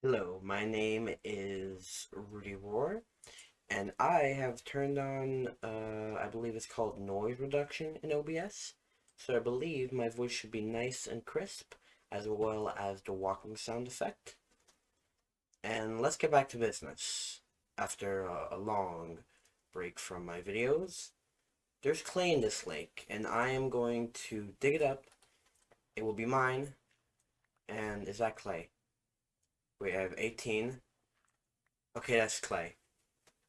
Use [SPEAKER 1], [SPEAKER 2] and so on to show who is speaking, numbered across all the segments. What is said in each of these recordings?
[SPEAKER 1] Hello, my name is RudyRoar, and I have turned on, I believe it's called noise reduction in OBS, so I believe my voice should be nice and crisp, as well as the walking sound effect. And let's get back to business. After a long break from my videos, there's clay in this lake, and I am going to dig it up. It will be mine, and is that clay? Wait, I have 18. Okay, that's clay.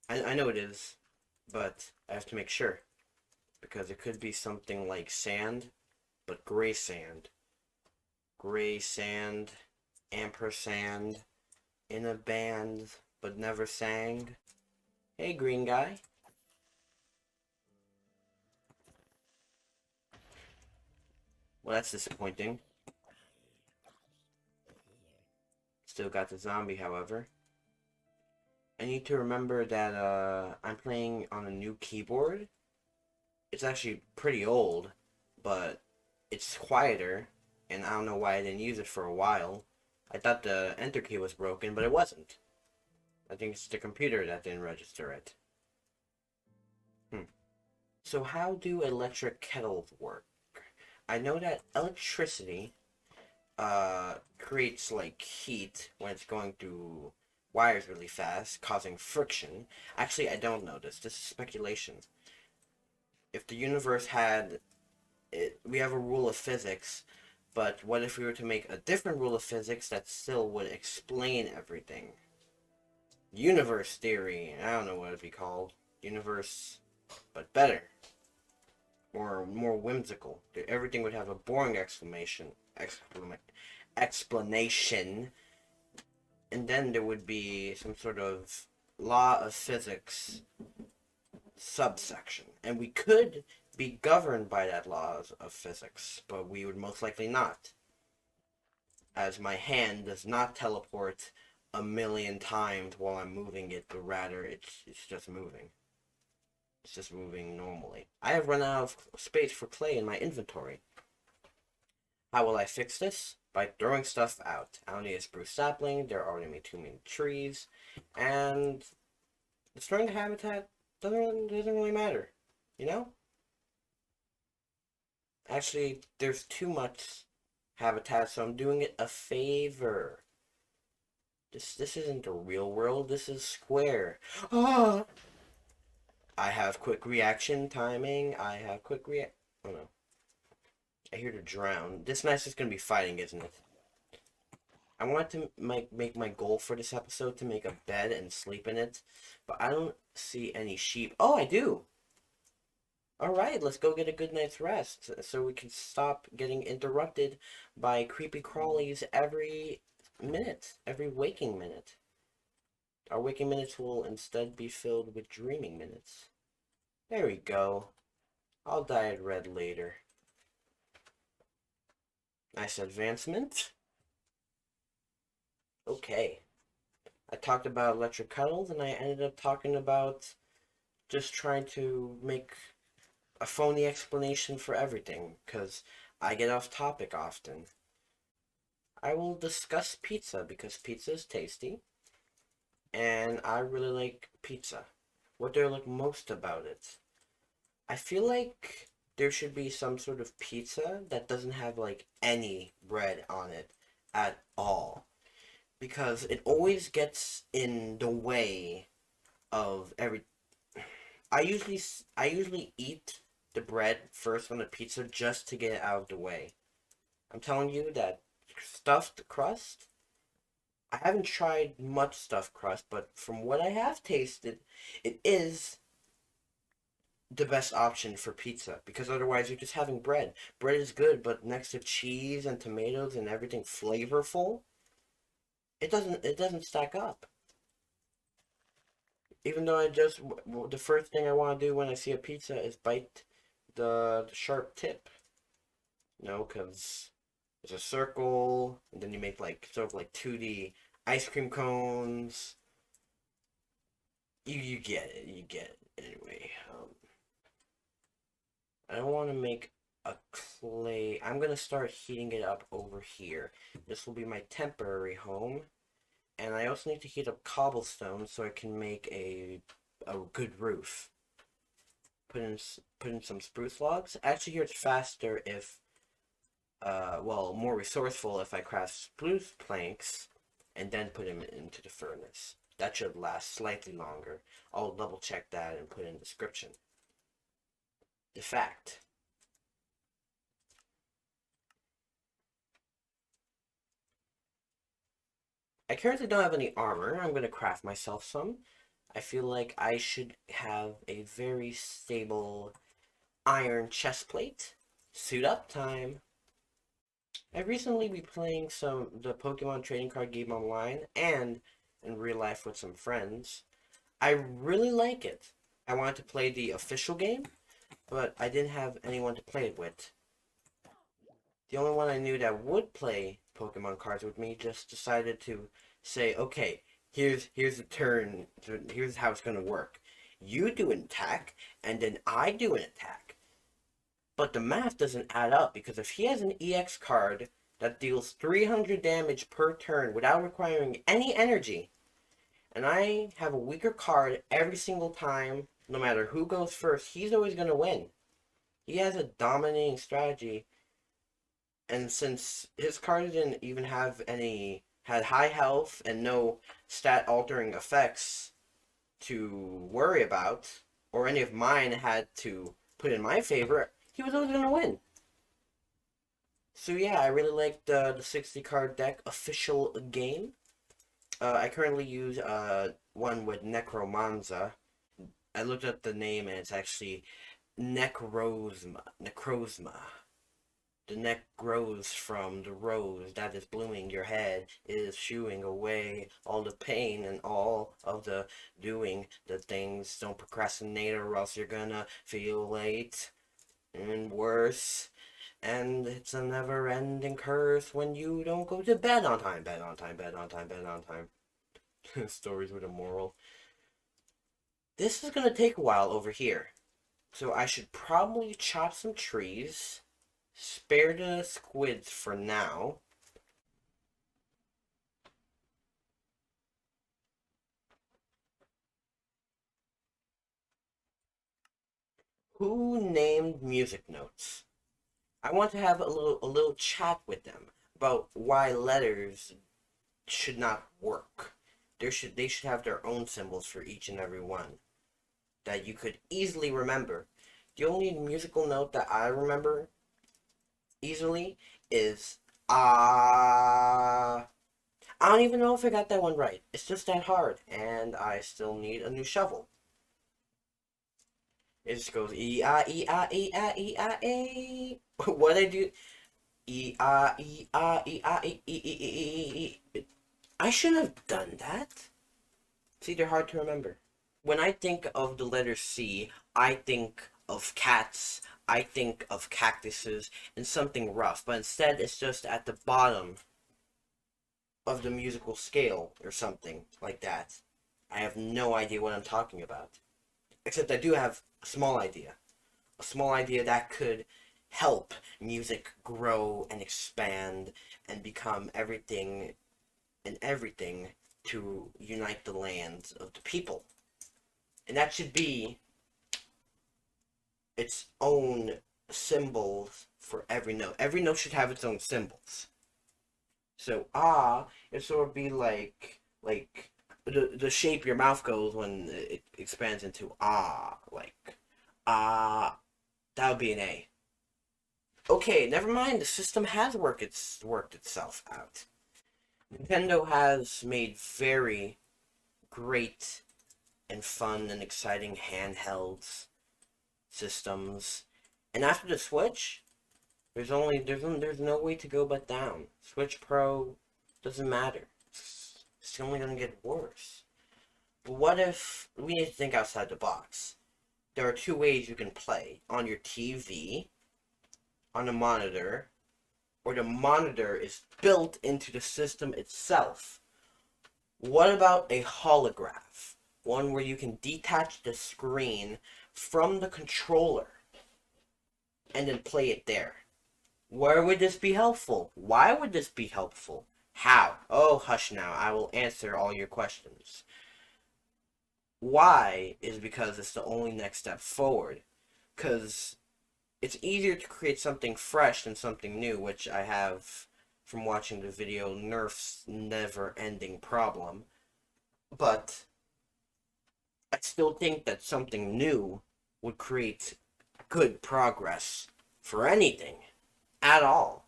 [SPEAKER 1] I know it is, but I have to make sure because it could be something like sand, but gray sand. Gray sand, ampersand, in a band, but never sang. Hey, green guy. Well, that's disappointing. Still got the zombie, however. I need to remember that I'm playing on a new keyboard. It's actually pretty old, but it's quieter, and I don't know why I didn't use it for a while. I thought the enter key was broken, but it wasn't. I think it's the computer that didn't register it. Hmm. So how do electric kettles work? I know that electricity creates like heat when it's going through wires really fast, causing friction. Actually, I don't know this. This is speculation. If the universe had it, we have a rule of physics, but what if we were to make a different rule of physics that still would explain everything? Universe theory. I don't know what it'd be called. Universe, but better. Or more whimsical. Everything would have a boring explanation, and then there would be some sort of law of physics subsection, and we could be governed by that laws of physics, but we would most likely not, as my hand does not teleport a million times while I'm moving it, but rather it's just moving. It's just moving normally. I have run out of space for clay in my inventory. How will I fix this? By throwing stuff out. I don't need a spruce sapling, there are already too many trees, and destroying the habitat doesn't really matter, you know? Actually, there's too much habitat, so I'm doing it a favor. This isn't the real world, this is Square. Ah! I have quick reaction timing, I have quick react... Oh no. I hear to drown. This match is gonna be fighting, isn't it? I want to make my goal for this episode to make a bed and sleep in it, but I don't see any sheep. Oh, I do! Alright, let's go get a good night's rest so we can stop getting interrupted by creepy crawlies every minute, every waking minute. Our waking minutes will instead be filled with dreaming minutes. There we go. I'll dye it red later. Nice advancement. Okay. I talked about electric kettles, and I ended up talking about just trying to make a phony explanation for everything, because I get off topic often. I will discuss pizza, because pizza is tasty, and I really like pizza. What do I like most about it? I feel like there should be some sort of pizza that doesn't have like any bread on it at all, because it always gets in the way of every. I usually eat the bread first on the pizza just to get it out of the way. I'm telling you that stuffed crust. I haven't tried much stuffed crust, but from what I have tasted, it is the best option for pizza, because otherwise you're just having bread. Bread is good, but next to cheese and tomatoes and everything flavorful, it doesn't stack up. Even though the first thing I want to do when I see a pizza is bite the sharp tip. No, because it's a circle, and then you make like sort of like 2D ice cream cones. You get it, you get it. Anyway, I don't want to make a clay. I'm gonna start heating it up over here. This will be my temporary home, And I also need to heat up cobblestone so I can make a good roof. Put in some spruce logs. Actually, here it's faster if well, more resourceful if I craft spruce planks and then put them into the furnace. That should last slightly longer. I'll double check that and put in the description. The fact. I currently don't have any armor. I'm going to craft myself some. I feel like I should have a very stable iron chest plate. Suit up time. I've recently been playing the Pokemon trading card game online and in real life with some friends. I really like it. I wanted to play the official game, but I didn't have anyone to play it with. The only one I knew that would play Pokemon cards with me just decided to say, okay, here's the turn, here's how it's gonna work. You do an attack, and then I do an attack. But the math doesn't add up, because if he has an EX card that deals 300 damage per turn without requiring any energy, and I have a weaker card every single time, no matter who goes first, he's always going to win. He has a dominating strategy, and since his card didn't even had high health and no stat altering effects to worry about, or any of mine had to put in my favor, he was always going to win. So yeah, I really like the 60 card deck official game. I currently use one with Necromanza. I looked up the name and it's actually Necrozma. The neck grows from the rose that is blooming. Your head is shooing away all the pain and all of the doing the things. Don't procrastinate or else you're gonna feel late and worse. And it's a never-ending curse when you don't go to bed on time. Bed on time, bed on time, bed on time. Stories with a moral. This is going to take a while over here. So I should probably chop some trees. Spare the squids for now. Who named music notes? I want to have a little chat with them about why letters should not work. They should have their own symbols for each and every one that you could easily remember. The only musical note that I remember easily is ah. I don't even know if I got that one right. It's just that hard, and I still need a new shovel. It just goes E-ah, E-ah, E-ah, E-ah, E. What I do? E-ah, E-ah, E-ah, E-E-E-E-E-E. I shouldn't have done that. See, they're hard to remember. When I think of the letter C, I think of cats, I think of cactuses, and something rough, but instead it's just at the bottom of the musical scale or something like that. I have no idea what I'm talking about. Except I do have a small idea. A small idea that could help music grow and expand and become everything and everything to unite the lands of the people. And that should be its own symbols for every note. Every note should have its own symbols. So ah, it sort of be like the shape your mouth goes when it expands into ah, like ah. That would be an A. Okay, never mind. The system has worked itself out. Nintendo has made very great and fun and exciting handhelds systems, and after the Switch, there's no way to go but down. Switch Pro doesn't matter. It's only gonna get worse. But what if we need to think outside the box? There are two ways you can play: on your TV, on a monitor, or the monitor is built into the system itself. What about a holograph? One where you can detach the screen from the controller and then play it there. Where would this be helpful? Why would this be helpful? How? Oh, hush now. I will answer all your questions. Why is because it's the only next step forward. Because it's easier to create something fresh than something new, which I have from watching the video Nerf's never-ending problem. But I still think that something new would create good progress for anything at all.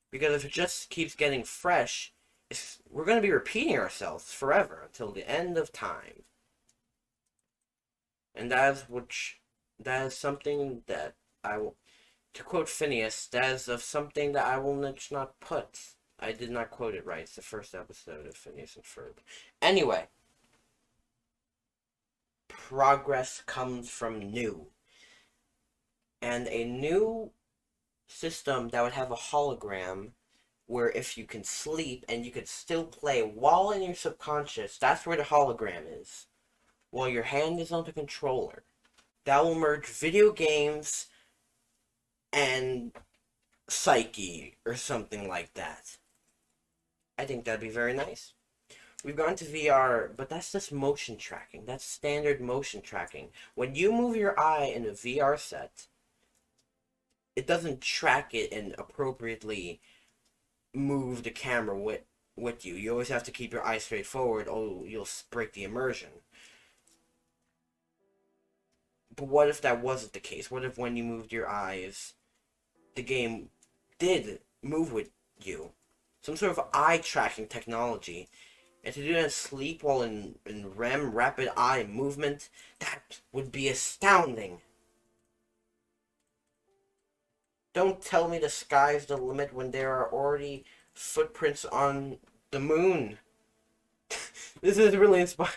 [SPEAKER 1] Because if it just keeps getting fresh, we're going to be repeating ourselves forever until the end of time. And that is something that I will, to quote Phineas, that is of something that I will not put. I did not quote it right. It's the first episode of Phineas and Ferb. Anyway, progress comes from new. And a new system that would have a hologram where if you can sleep and you could still play while in your subconscious, that's where the hologram is. While your hand is on the controller. That will merge video games and psyche or something like that. I think that'd be very nice. We've gone to VR, but that's just motion tracking. That's standard motion tracking. When you move your eye in a VR set, it doesn't track it and appropriately move the camera with you. You always have to keep your eye straight forward, or you'll break the immersion. But what if that wasn't the case? What if when you moved your eyes, the game did move with you? Some sort of eye tracking technology. And to do that in sleep while in REM, rapid eye movement, that would be astounding. Don't tell me the sky's the limit when there are already footprints on the moon. This is really inspiring.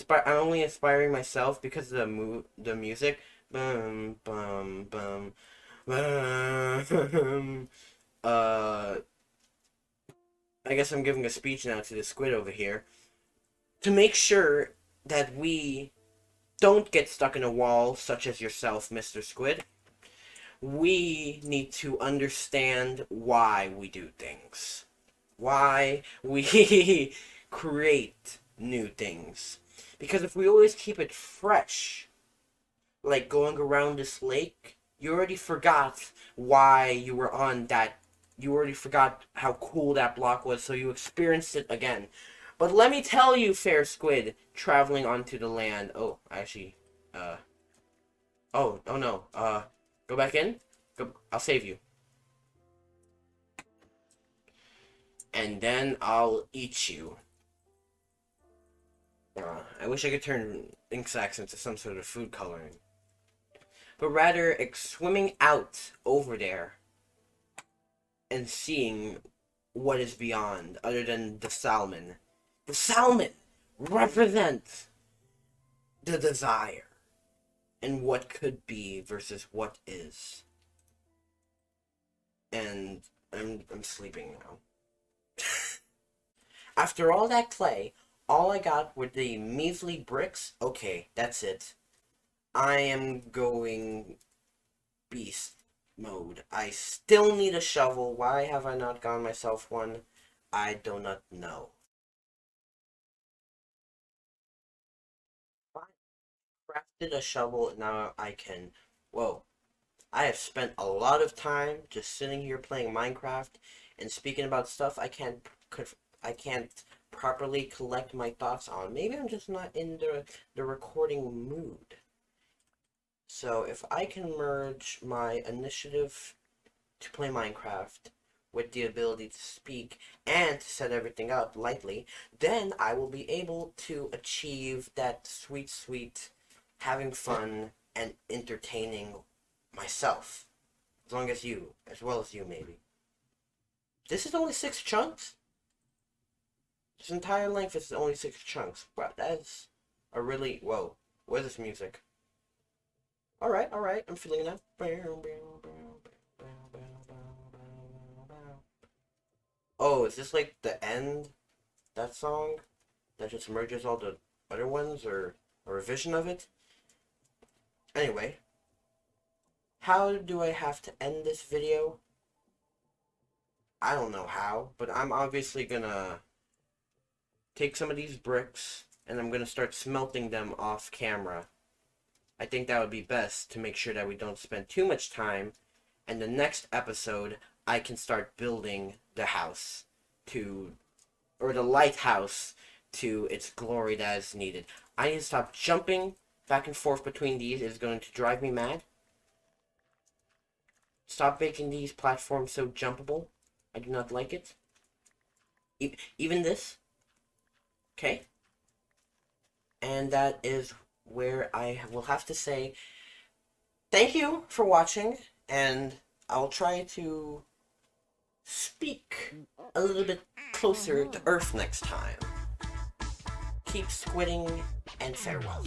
[SPEAKER 1] I'm only inspiring myself because of the music. Bum bum bum bum. I guess I'm giving a speech now to the squid over here to make sure that we don't get stuck in a wall, such as yourself, Mr. Squid. We need to understand why we do things, why we create new things. Because if we always keep it fresh, like going around this lake, you already forgot why you were on that. You already forgot how cool that block was, so you experienced it again. But let me tell you, fair squid, traveling onto the land. Oh, actually, oh no, go back in. Go, I'll save you. And then I'll eat you. I wish I could turn ink sacs into some sort of food coloring. But rather, swimming out over there and seeing what is beyond, other than the salmon. The salmon represents the desire and what could be versus what is. And I'm sleeping now. After all that clay, all I got were the measly bricks. Okay, that's it. I am going beast mode. I still need a shovel. Why have I not gotten myself one? I do not know. I crafted a shovel, now I can... Whoa. I have spent a lot of time just sitting here playing Minecraft and speaking about stuff I can't properly collect my thoughts on. Maybe I'm just not in the recording mood. So if I can merge my initiative to play Minecraft with the ability to speak and to set everything up lightly, then I will be able to achieve that sweet having fun and entertaining myself. As well as you, maybe. This is only 6 chunks? This entire length is only 6 chunks. Wow, that is a really... Whoa. What is this music? Alright, I'm feeling that. Oh, is this like the end? That song? That just merges all the other ones? Or a revision of it? Anyway. How do I have to end this video? I don't know how, but I'm obviously gonna take some of these bricks and I'm gonna start smelting them off camera. I think that would be best to make sure that we don't spend too much time. And the next episode, I can start building the house to, or the lighthouse to its glory that is needed. I need to stop jumping back and forth between these. It's going to drive me mad. Stop making these platforms so jumpable. I do not like it. Even this. Okay. And that is where I will have to say thank you for watching, and I'll try to speak a little bit closer to Earth next time. Keep squidding, and farewell.